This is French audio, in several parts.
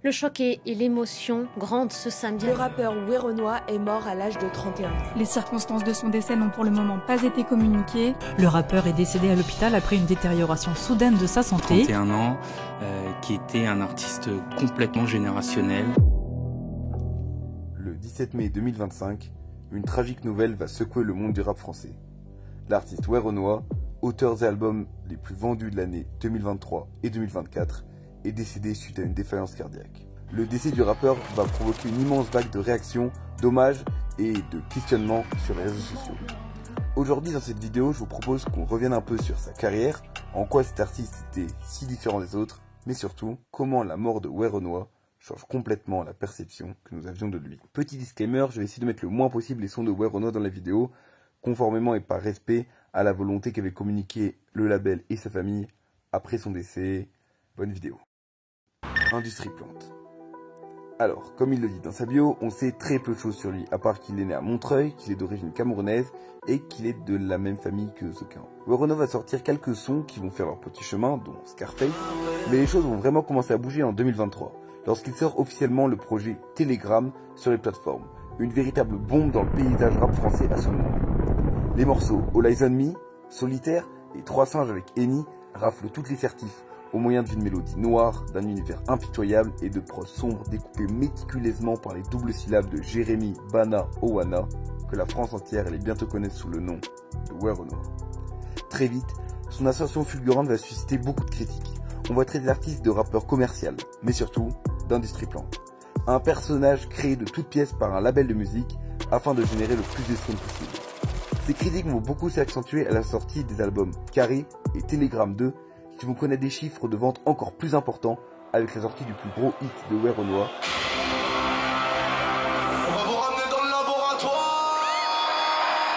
Le choc et l'émotion grandent ce samedi. Le rappeur Werenoi est mort à l'âge de 31 ans. Les circonstances de son décès n'ont pour le moment pas été communiquées. Le rappeur est décédé à l'hôpital après une détérioration soudaine de sa santé. 31 ans, qui était un artiste complètement générationnel. Le 17 mai 2025, une tragique nouvelle va secouer le monde du rap français. L'artiste Werenoi, auteur des albums les plus vendus de l'année 2023 et 2024, est décédé suite à une défaillance cardiaque. Le décès du rappeur va provoquer une immense vague de réactions, d'hommages et de questionnements sur les réseaux sociaux. Aujourd'hui dans cette vidéo, je vous propose qu'on revienne un peu sur sa carrière, en quoi cet artiste était si différent des autres, mais surtout comment la mort de Werenoi change complètement la perception que nous avions de lui. Petit disclaimer, je vais essayer de mettre le moins possible les sons de Werenoi dans la vidéo, conformément et par respect à la volonté qu'avait communiqué le label et sa famille après son décès. Bonne vidéo. Industrie Plante. Alors, comme il le dit dans sa bio, on sait très peu de choses sur lui, à part qu'il est né à Montreuil, qu'il est d'origine camerounaise et qu'il est de la même famille que Zokin. Werenoi va sortir quelques sons qui vont faire leur petit chemin, dont Scarface, mais les choses vont vraiment commencer à bouger en 2023, lorsqu'il sort officiellement le projet Telegram sur les plateformes, une véritable bombe dans le paysage rap français à ce moment. Les morceaux All Eyes on Me, Solitaire et Trois singes avec Eni raflent toutes les certifs, au moyen d'une mélodie noire, d'un univers impitoyable et de prose sombre découpée méticuleusement par les doubles syllabes de Jérémy, Bana, Owana, que la France entière allait bientôt connaître sous le nom de Werenoi. Très vite, son ascension fulgurante va susciter beaucoup de critiques. On va traiter l'artiste de rappeur commercial, mais surtout d'industrie plante. Un personnage créé de toutes pièces par un label de musique afin de générer le plus de streams possible. Ces critiques vont beaucoup s'accentuer à la sortie des albums Carré et Telegram 2, qui vont connaître des chiffres de vente encore plus importants avec la sortie du plus gros hit de Werenoi. On va vous ramener dans le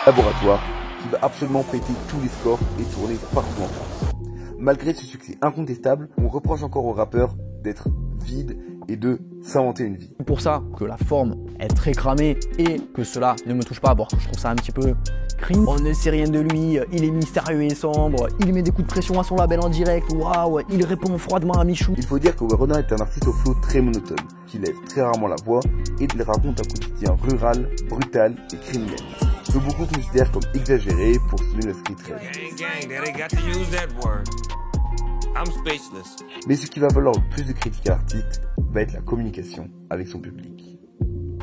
Laboratoire, qui va absolument péter tous les scores et tourner partout en France. Malgré ce succès incontestable, on reproche encore au rappeur d'être vide et de s'inventer une vie. C'est pour ça que la forme est très cramée et que cela ne me touche pas, bon, je trouve ça un petit peu cringe. On ne sait rien de lui, il est mystérieux et sombre, il met des coups de pression à son label en direct, waouh, il répond froidement à Michou. Il faut dire que Werenoi est un artiste au flow très monotone, qui lève très rarement la voix et il raconte un quotidien rural, brutal et criminel, que beaucoup considèrent comme exagéré pour souligner le street rap. Mais ce qui va valoir le plus de critiques à l'artiste va être la communication avec son public.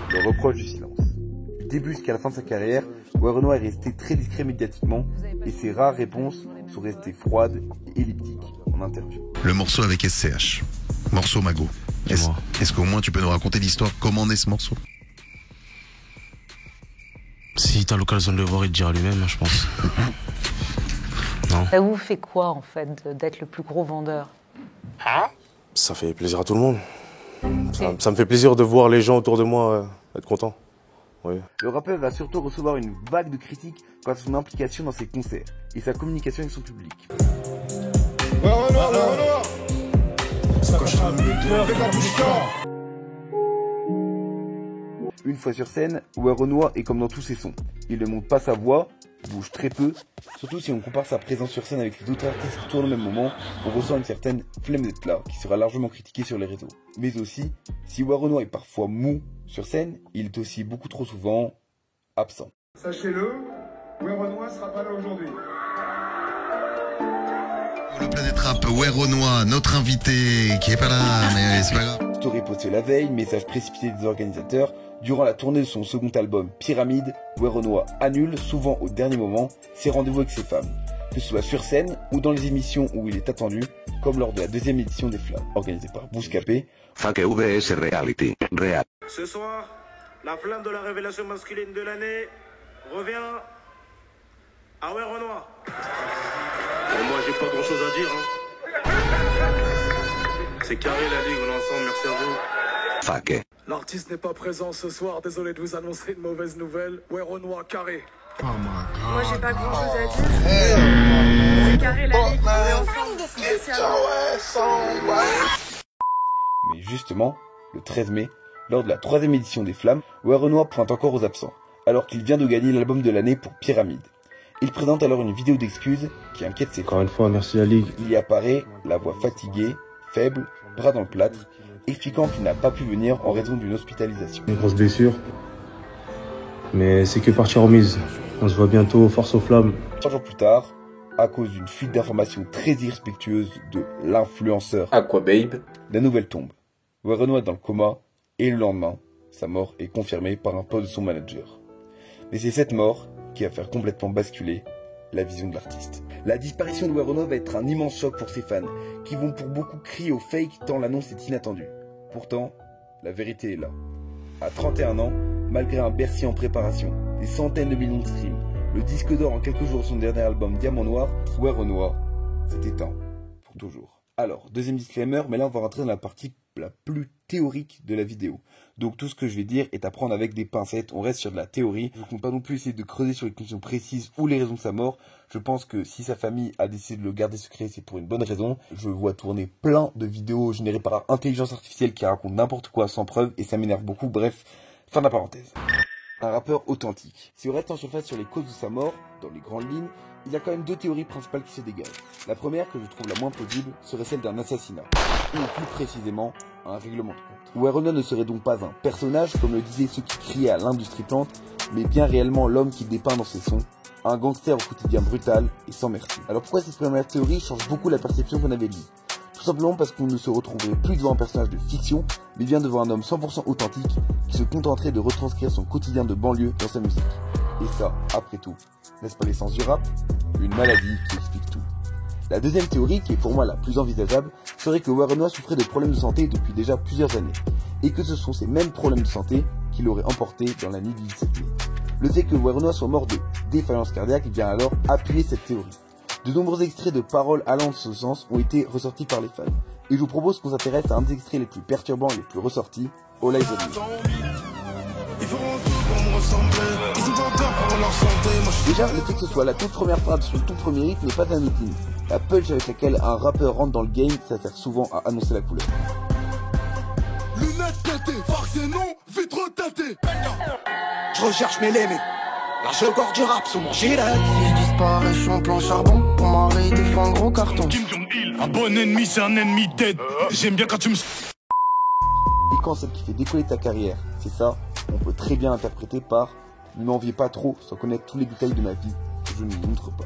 Le reproche du silence. Du début jusqu'à la fin de sa carrière, Werenoi est resté très discret médiatiquement et ses rares réponses sont restées froides et elliptiques en interview. Le morceau avec SCH, morceau Mago. Est-ce qu'au moins tu peux nous raconter l'histoire, comment naît ce morceau? Si t'as l'occasion de le voir, il te dira lui-même, je pense. Non. Ça vous fait quoi, en fait, d'être le plus gros vendeur? Ça fait plaisir à tout le monde. Ça me fait plaisir de voir les gens autour de moi être contents. Oui. Le rappeur va surtout recevoir une vague de critiques quant à son implication dans ses concerts et sa communication avec son public. Une fois sur scène, Werenoi est comme dans tous ses sons. Il ne monte pas sa voix, bouge très peu, surtout si on compare sa présence sur scène avec les autres artistes qui tournent au même moment, on ressent une certaine flemme d'être là, qui sera largement critiquée sur les réseaux. Mais aussi, si Werenoi est parfois mou sur scène, il est aussi beaucoup trop souvent absent. Sachez-le, Werenoi sera pas là aujourd'hui. Le Planète Rap, Werenoi, notre invité, qui est pas là, mais c'est pas grave. Story postée la veille, message précipité des organisateurs. Durant la tournée de son second album, Pyramide, Werenoi annule, souvent au dernier moment, ses rendez-vous avec ses femmes, que ce soit sur scène ou dans les émissions où il est attendu, comme lors de la deuxième édition des Flammes, organisée par Bouscapé. Fake VS Reality, Real. Ce soir, la flamme de la révélation masculine de l'année revient à Werenoi. Bon, moi, j'ai pas grand chose à dire, hein. C'est carré la ligue, on est ensemble, merci à vous. Fake. L'artiste n'est pas présent ce soir, désolé de vous annoncer une mauvaise nouvelle. Werenoi carré. Oh moi j'ai pas grand chose à dire. C'est carré la ligue, on est ensemble, merci à vous. Mais justement, le 13 mai, lors de la troisième édition des Flammes, Werenoi pointe encore aux absents, alors qu'il vient de gagner l'album de l'année pour Pyramide. Il présente alors une vidéo d'excuses qui inquiète ses fans. Encore une fois, merci la Ligue. Il y apparaît, la voix fatiguée, faible, bras dans le plâtre, expliquant qu'il n'a pas pu venir en raison d'une hospitalisation. Une grosse blessure, mais c'est que partie remise. On se voit bientôt, force aux flammes. 3 jours plus tard, à cause d'une fuite d'informations très irrespectueuse de l'influenceur Aquababe, la nouvelle tombe. Werenoi est dans le coma et le lendemain, sa mort est confirmée par un poste de son manager. Mais c'est cette mort qui va faire complètement basculer la vision de l'artiste. La disparition de Werenoi va être un immense choc pour ses fans, qui vont pour beaucoup crier au fake tant l'annonce est inattendue. Pourtant, la vérité est là. À 31 ans, malgré un Bercy en préparation, des centaines de millions de streams, le disque d'or en quelques jours de son dernier album Diamant Noir, Werenoi s'est éteint pour toujours. Alors, deuxième disclaimer, mais là on va rentrer dans la partie la plus théorique de la vidéo. Donc tout ce que je vais dire est à prendre avec des pincettes, on reste sur de la théorie. Je ne compte pas non plus essayer de creuser sur les conditions précises ou les raisons de sa mort. Je pense que si sa famille a décidé de le garder secret, c'est pour une bonne raison. Je vois tourner plein de vidéos générées par intelligence artificielle qui racontent n'importe quoi sans preuve et ça m'énerve beaucoup. Bref, fin de la parenthèse. Un rappeur authentique. Si on reste en surface sur les causes de sa mort, dans les grandes lignes, il y a quand même deux théories principales qui se dégagent. La première, que je trouve la moins plausible, serait celle d'un assassinat, ou plus précisément, un règlement de compte. Werenoi ne serait donc pas un personnage, comme le disaient ceux qui criaient à l'industrie plante, mais bien réellement l'homme qu'il dépeint dans ses sons, un gangster au quotidien brutal et sans merci. Alors pourquoi cette première théorie change beaucoup la perception qu'on avait de lui? Tout simplement parce qu'on ne se retrouverait plus devant un personnage de fiction, mais bien devant un homme 100% authentique, qui se contenterait de retranscrire son quotidien de banlieue dans sa musique. Et ça, après tout, n'est-ce pas l'essence du rap? Une maladie qui explique tout. La deuxième théorie, qui est pour moi la plus envisageable, serait que Werenoi souffrait de problèmes de santé depuis déjà plusieurs années, et que ce sont ces mêmes problèmes de santé qui l'auraient emporté dans la nuit du 17 mai. Le fait que Werenoi soit mort de défaillance cardiaque vient alors appuyer cette théorie. De nombreux extraits de paroles allant en ce sens ont été ressortis par les fans, et je vous propose qu'on s'intéresse à un des extraits les plus perturbants et les plus ressortis, All Eyes on Me. Déjà, le fait que ce soit la toute première phrase sur le tout premier hit n'est pas anodine. La punch avec laquelle un rappeur rentre dans le game, ça sert souvent à annoncer la couleur. Lunettes teintées, farce et non, vitre teintée. Je recherche mes lémés, lâche le corps du rap sous mon gilet. Si je disparais, je suis en plan charbon. Pour m'arrêter, des fois un gros carton. Un bon ennemi, c'est un ennemi dead. J'aime bien quand tu me... Et quand celle qui fait décoller ta carrière, c'est ça, on peut très bien interpréter par « Ne m'enviez pas trop sans connaître tous les détails de ma vie que je ne vous montre pas ».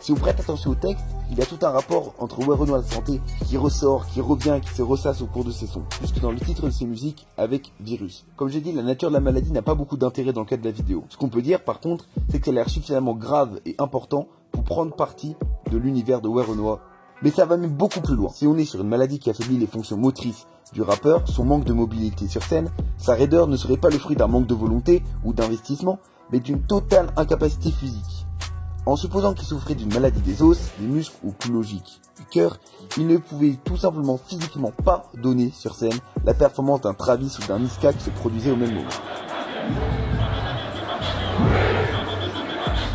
Si on prête attention au texte, il y a tout un rapport entre Werenoi et la santé qui ressort, qui revient, qui se ressasse au cours de ses sons, jusque dans le titre de ses musiques avec Virus. Comme j'ai dit, la nature de la maladie n'a pas beaucoup d'intérêt dans le cadre de la vidéo. Ce qu'on peut dire par contre, c'est qu'elle a l'air suffisamment grave et important pour prendre parti de l'univers de Werenoi. Mais ça va même beaucoup plus loin. Si on est sur une maladie qui affaiblit les fonctions motrices du rappeur, son manque de mobilité sur scène, sa raideur ne serait pas le fruit d'un manque de volonté ou d'investissement, mais d'une totale incapacité physique. En supposant qu'il souffrait d'une maladie des os, des muscles ou plus logique, du cœur, il ne pouvait tout simplement physiquement pas donner sur scène la performance d'un Travis ou d'un Niska qui se produisait au même moment.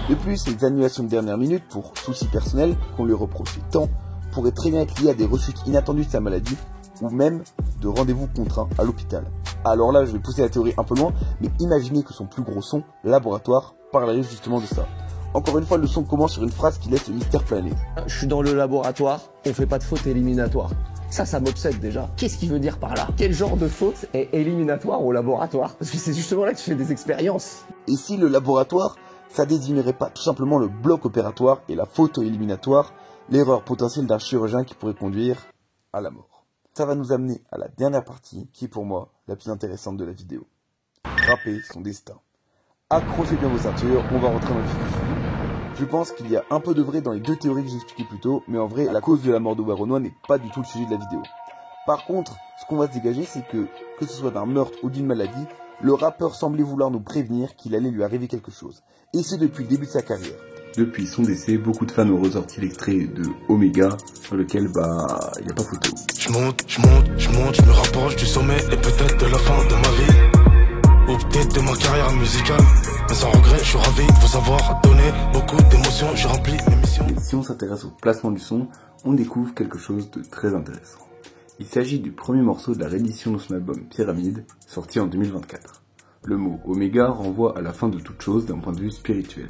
De plus, les annulations de dernière minute pour soucis personnels qu'on lui reprochait tant pourraient très bien être liées à des rechutes inattendues de sa maladie ou même de rendez-vous contraints à l'hôpital. Alors là, je vais pousser la théorie un peu loin, mais imaginez que son plus gros son, Laboratoire, parlerait justement de ça. Encore une fois, le son commence sur une phrase qui laisse le mystère planer. Je suis dans le laboratoire, on fait pas de faute éliminatoire. Ça m'obsède déjà. Qu'est-ce qu'il veut dire par là? Quel genre de faute est éliminatoire au laboratoire? Parce que c'est justement là que tu fais des expériences. Et si le laboratoire, ça désignerait pas tout simplement le bloc opératoire et la faute éliminatoire, l'erreur potentielle d'un chirurgien qui pourrait conduire à la mort. Ça va nous amener à la dernière partie, qui est pour moi la plus intéressante de la vidéo. Rapper son destin. Accrochez bien vos ceintures, on va rentrer dans le vif du sujet. Je pense qu'il y a un peu de vrai dans les deux théories que j'ai expliquées plus tôt, mais en vrai, la cause de la mort de Werenoi n'est pas du tout le sujet de la vidéo. Par contre, ce qu'on va se dégager, c'est que ce soit d'un meurtre ou d'une maladie, le rappeur semblait vouloir nous prévenir qu'il allait lui arriver quelque chose. Et ce depuis le début de sa carrière. Depuis son décès, beaucoup de fans ont ressorti l'extrait de Omega, sur lequel, il n'y a pas photo. Je monte, je me rapproche du sommet et peut-être de la fin de ma vie. Ou peut-être de ma carrière musicale. Mais sans regret, je suis ravi de vous avoir donné beaucoup d'émotions, j'ai rempli mes missions. Et si on s'intéresse au placement du son, on découvre quelque chose de très intéressant. Il s'agit du premier morceau de la réédition de son album Pyramide, sorti en 2024. Le mot Oméga renvoie à la fin de toute chose d'un point de vue spirituel.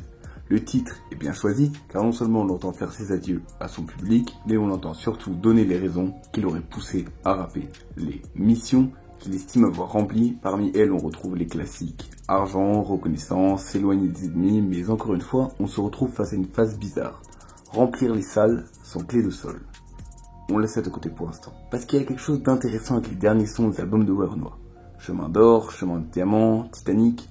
Le titre est bien choisi, car non seulement on l'entend faire ses adieux à son public, mais on l'entend surtout donner les raisons qui l'auraient poussé à rapper. Les missions qu'il estime avoir remplies, parmi elles on retrouve les classiques argent, reconnaissance, s'éloigner des ennemis, mais encore une fois, on se retrouve face à une phase bizarre. Remplir les salles sans clé de sol. On laisse ça de côté pour l'instant. Parce qu'il y a quelque chose d'intéressant avec les derniers sons des albums de Werenoi. Chemin d'or, chemin de diamant, Titanic,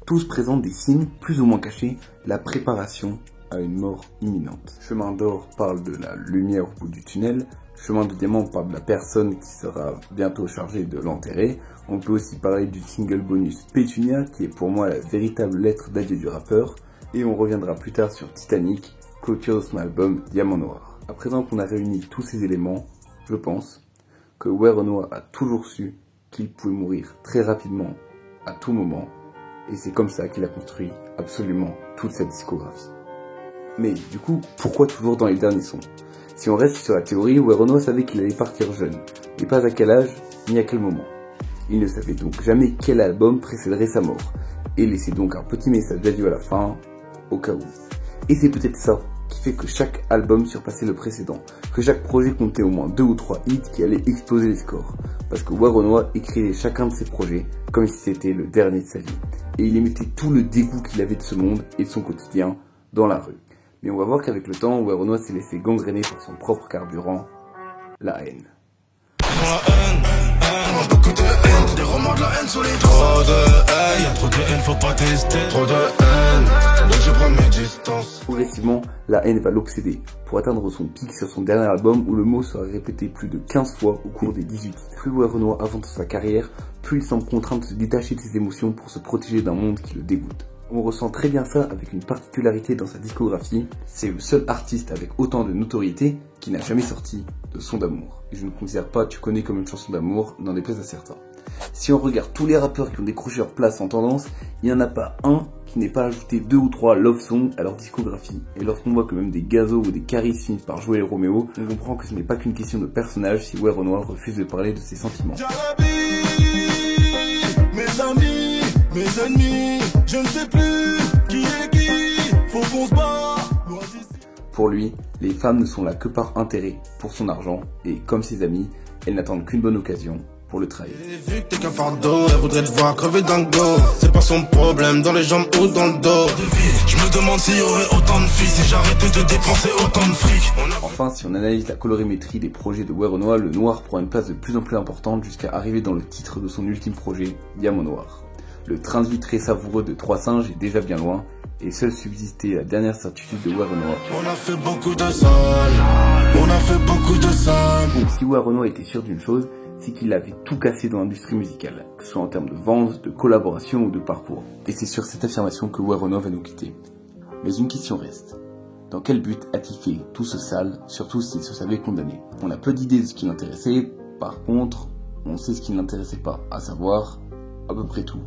tous présentent des signes, plus ou moins cachés, la préparation à une mort imminente. Chemin d'or parle de la lumière au bout du tunnel, chemin de diamant parle de la personne qui sera bientôt chargée de l'enterrer. On peut aussi parler du single bonus Pétunia, qui est pour moi la véritable lettre d'adieu du rappeur, et on reviendra plus tard sur Titanic, clôture de son album Diamant Noir. À présent qu'on a réuni tous ces éléments, je pense que Werenoi a toujours su qu'il pouvait mourir très rapidement, à tout moment, et c'est comme ça qu'il a construit absolument toute sa discographie. Mais du coup, pourquoi toujours dans les derniers sons? Si on reste sur la théorie, Werenoi savait qu'il allait partir jeune, mais pas à quel âge, ni à quel moment. Il ne savait donc jamais quel album précéderait sa mort, et laissait donc un petit message d'adieu à la fin, au cas où. Et c'est peut-être ça qui fait que chaque album surpassait le précédent, que chaque projet comptait au moins 2 ou 3 hits qui allaient exploser les scores, parce que Werenoi écrivait chacun de ses projets comme si c'était le dernier de sa vie, et il émettait tout le dégoût qu'il avait de ce monde et de son quotidien dans la rue. Mais on va voir qu'avec le temps, Werenoi s'est laissé gangréner par son propre carburant, la haine. Beaucoup de haine, des romans de la haine sur les trop de haine, y'a trop de haine, faut pas tester. Trop de haine, donc je prends mes distances. Progressivement, la haine va l'obséder, pour atteindre son pic sur son dernier album où le mot sera répété plus de 15 fois au cours des 18 titres. Plus Werenoi avance sa carrière, plus il semble contraint de se détacher de ses émotions pour se protéger d'un monde qui le dégoûte. On ressent très bien ça avec une particularité dans sa discographie, c'est le seul artiste avec autant de notoriété qui n'a jamais sorti de son d'amour. Et je ne considère pas Tu connais comme une chanson d'amour, n'en déplaise à certains. Si on regarde tous les rappeurs qui ont décroché leur place en tendance, il n'y en a pas un qui n'ait pas ajouté 2 ou 3 love songs à leur discographie. Et lorsqu'on voit que même des Gazo ou des Caris finissent par jouer les Roméo, on comprend que ce n'est pas qu'une question de personnage si Werenoi refuse de parler de ses sentiments. Mes amis, mes ennemis, je ne sais plus qui est qui, faut qu'on se bat. Pour lui, les femmes ne sont là que par intérêt, pour son argent, et comme ses amis, elles n'attendent qu'une bonne occasion pour le trahir. J'ai vu que t'es qu'un fardeau, elle voudrait te voir crever d'un go. C'est pas son problème, dans les jambes ou dans le dos. Je me demande s'il y aurait autant de filles si j'arrêtais de dépenser autant de fric. Enfin, si on analyse la colorimétrie des projets de Werenoi, le noir prend une place de plus en plus importante jusqu'à arriver dans le titre de son ultime projet, Diamant Noir. Le train de vie très savoureux de Trois Singes est déjà bien loin, et seule subsistait la dernière certitude de Werenoi. On a fait beaucoup de sol, on a fait beaucoup de sol. Donc si Werenoi était sûr d'une chose, c'est qu'il avait tout cassé dans l'industrie musicale, que ce soit en termes de vente, de collaboration ou de parcours. Et c'est sur cette affirmation que Werenoi va nous quitter. Mais une question reste. Dans quel but a-t-il fait tout ce sale, surtout s'il se savait condamné? On a peu d'idées de ce qui l'intéressait, par contre, on sait ce qui ne l'intéressait pas, à savoir à peu près tout.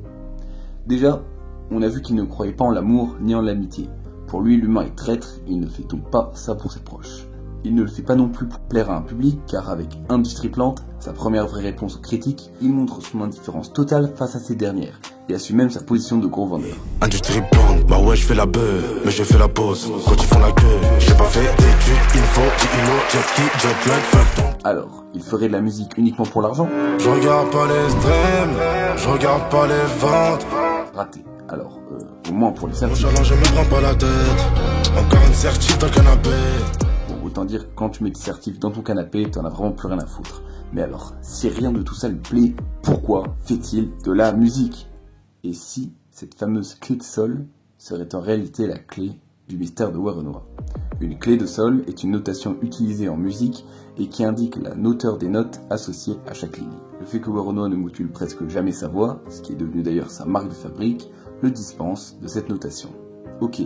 Déjà, on a vu qu'il ne croyait pas en l'amour ni en l'amitié. Pour lui, l'humain est traître, il ne fait donc pas ça pour ses proches. Il ne le fait pas non plus pour plaire à un public, car avec Industrie Plante, sa première vraie réponse aux critiques, il montre son indifférence totale face à ces dernières, et assume même sa position de gros vendeur. Industrie Plante, bah ouais je fais la beuh, mais je fais la pause, quand ils font la queue, j'ai pas fait d'études, info, kilo, jet ski, jet lag, fuck. Alors, il ferait de la musique uniquement pour l'argent? Je regarde pas les streams, je regarde pas les ventes. Raté. Alors, au moins pour les certifs. Je me prends pas la tête, encore une certif dans le canapé. Bon, autant dire que quand tu mets tes certifs dans ton canapé, t'en as vraiment plus rien à foutre. Mais alors, si rien de tout ça lui plaît, pourquoi fait-il de la musique? Et si cette fameuse clé de sol serait en réalité la clé du mystère de Werenoi? Une clé de sol est une notation utilisée en musique et qui indique la hauteur des notes associées à chaque ligne. Le fait que Werenoi ne module presque jamais sa voix, ce qui est devenu d'ailleurs sa marque de fabrique, le dispense de cette notation. Ok,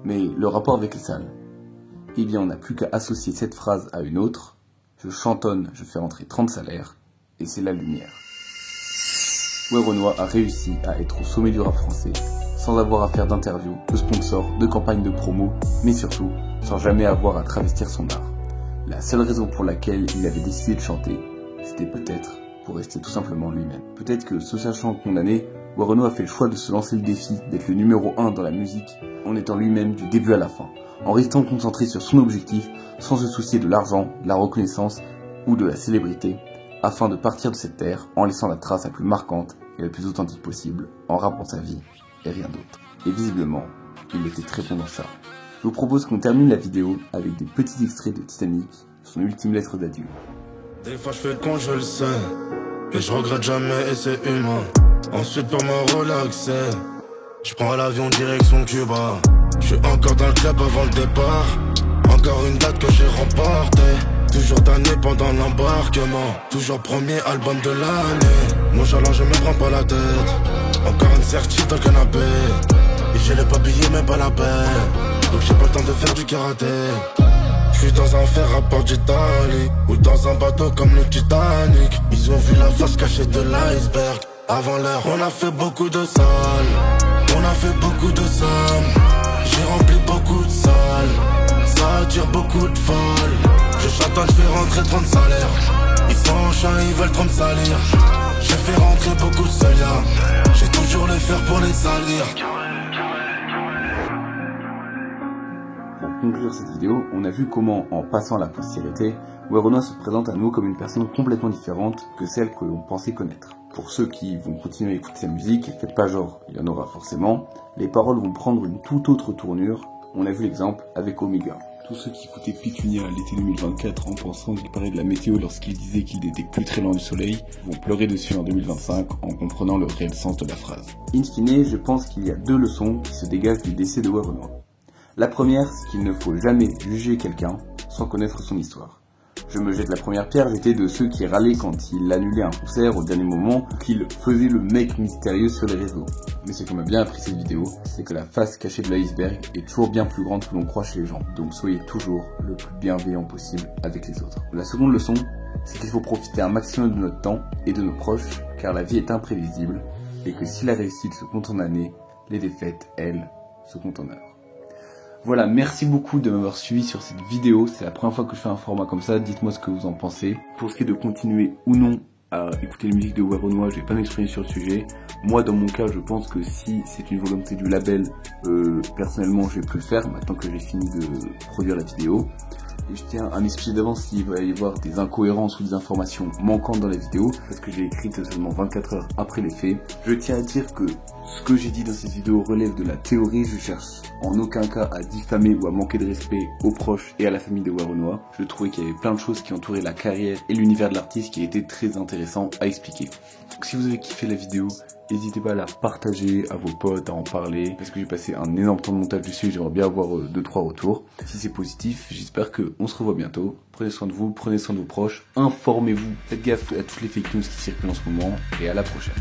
mais le rapport avec les salles? Eh bien, on n'a plus qu'à associer cette phrase à une autre. Je chantonne, je fais rentrer 30 salaires, et c'est la lumière. Werenoi a réussi à être au sommet du rap français, sans avoir à faire d'interviews, de sponsors, de campagnes de promo, mais surtout, sans jamais avoir à travestir son art. La seule raison pour laquelle il avait décidé de chanter, c'était peut-être pour rester tout simplement lui-même. Peut-être que, se sachant condamné, Werenoi a fait le choix de se lancer le défi d'être le numéro 1 dans la musique en étant lui-même du début à la fin, en restant concentré sur son objectif sans se soucier de l'argent, de la reconnaissance ou de la célébrité, afin de partir de cette terre en laissant la trace la plus marquante et la plus authentique possible, en rappant sa vie et rien d'autre. Et visiblement, il était très bon dans ça. Je vous propose qu'on termine la vidéo avec des petits extraits de Titanic, son ultime lettre d'adieu. Des fois je fais con, je le sais, mais je regrette jamais et c'est humain. Ensuite pour me relaxer, je prends l'avion direction Cuba. Je suis encore dans le club avant le départ, encore une date que j'ai remportée. Toujours tanné pendant l'embarquement, toujours premier album de l'année. Mon chaland je me prends pas la tête, encore une certitude dans le canapé. Et j'ai les papiers même pas la peine, donc j'ai pas le temps de faire du karaté. Je suis dans un fer à Port d'Italie, ou dans un bateau comme le Titanic. Ils ont vu la face cachée de l'iceberg. Avant l'heure, on a fait beaucoup de salles, on a fait beaucoup de sommes. J'ai rempli beaucoup de salles, ça attire beaucoup de folles. Je chantonne, je fais rentrer 30 salaires. Ils sont en champ, ils veulent trop me salir. J'ai fait rentrer beaucoup de soliens, j'ai toujours les fers pour les salir. Pour conclure cette vidéo, on a vu comment, en passant la postérité, Werenoi se présente à nous comme une personne complètement différente que celle que l'on pensait connaître. Pour ceux qui vont continuer à écouter sa musique, faites pas genre, il y en aura forcément, les paroles vont prendre une toute autre tournure. On a vu l'exemple avec Omega. Tous ceux qui écoutaient Pétunia à l'été 2024 en pensant qu'il parlait de la météo lorsqu'il disait qu'il n'était plus très loin du soleil, vont pleurer dessus en 2025 en comprenant le réel sens de la phrase. In fine, je pense qu'il y a deux leçons qui se dégagent du décès de Werenoi. La première, c'est qu'il ne faut jamais juger quelqu'un sans connaître son histoire. Je me jette la première pierre, j'étais de ceux qui râlaient quand il annulait un concert au dernier moment, qu'il faisait le mec mystérieux sur les réseaux. Mais ce qui m'a bien appris cette vidéo, c'est que la face cachée de l'iceberg est toujours bien plus grande que l'on croit chez les gens. Donc soyez toujours le plus bienveillant possible avec les autres. La seconde leçon, c'est qu'il faut profiter un maximum de notre temps et de nos proches, car la vie est imprévisible, et que si la réussite se compte en années, les défaites, elles, se comptent en heures. Voilà, merci beaucoup de m'avoir suivi sur cette vidéo, c'est la première fois que je fais un format comme ça, dites-moi ce que vous en pensez. Pour ce qui est de continuer ou non à écouter la musique de Werenoi, je vais pas m'exprimer sur le sujet. Moi dans mon cas, je pense que si c'est une volonté du label, personnellement je vais plus le faire, maintenant que j'ai fini de produire la vidéo. Et je tiens à m'excuser d'avance s'il va y avoir des incohérences ou des informations manquantes dans la vidéo, parce que je l'ai écrite seulement 24 heures après les faits. Je tiens à dire que ce que j'ai dit dans cette vidéo relève de la théorie, je cherche en aucun cas à diffamer ou à manquer de respect aux proches et à la famille de Werenoi. Je trouvais qu'il y avait plein de choses qui entouraient la carrière et l'univers de l'artiste qui étaient très intéressants à expliquer. Donc si vous avez kiffé la vidéo, n'hésitez pas à la partager à vos potes, à en parler, parce que j'ai passé un énorme temps de montage dessus et j'aimerais bien avoir 2-3 retours. Si c'est positif, j'espère qu'on se revoit bientôt. Prenez soin de vous, prenez soin de vos proches, informez-vous, faites gaffe à toutes les fake news qui circulent en ce moment, et à la prochaine.